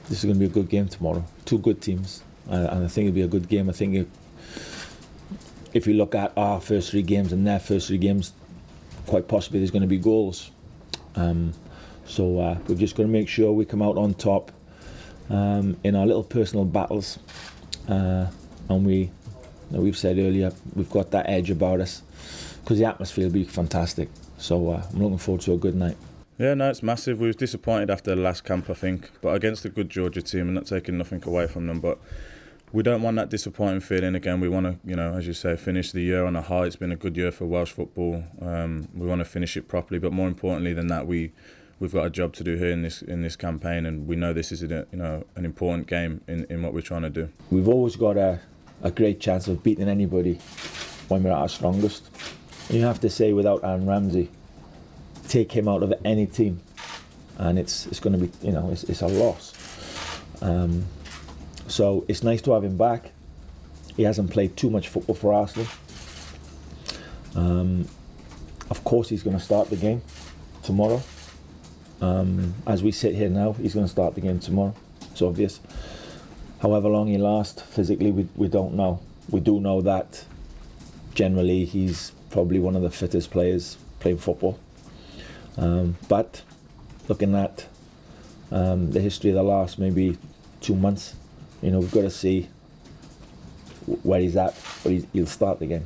this is going to be a good game tomorrow. Two good teams, and I think it'll be a good game. I think if you look at our first 3 games and their first 3 games, quite possibly there's going to be goals. So we've just got to make sure we come out on top in our little personal battles, and we've said earlier, we've got that edge about us because the atmosphere will be fantastic. So I'm looking forward to a good night. Yeah, no, it's massive. We was disappointed after the last camp, I think, but against a good Georgia team, and not taking nothing away from them, but we don't want that disappointing feeling again. We want to, as you say, finish the year on a high. It's been a good year for Welsh football. We want to finish it properly, but more importantly than that, we've got a job to do here in this campaign, and we know this is an important game in what we're trying to do. We've always got a great chance of beating anybody when we're at our strongest. And you have to say, without Aaron Ramsey, take him out of any team, and it's going to be, it's a loss. So it's nice to have him back. He hasn't played too much football for Arsenal. Of course he's going to start the game tomorrow. As we sit here now, he's going to start the game tomorrow. It's obvious. However long he lasts physically, we don't know. We do know that generally he's probably one of the fittest players playing football. But looking at the history of the last maybe 2 months, we've got to see where he's at, but he'll start the game.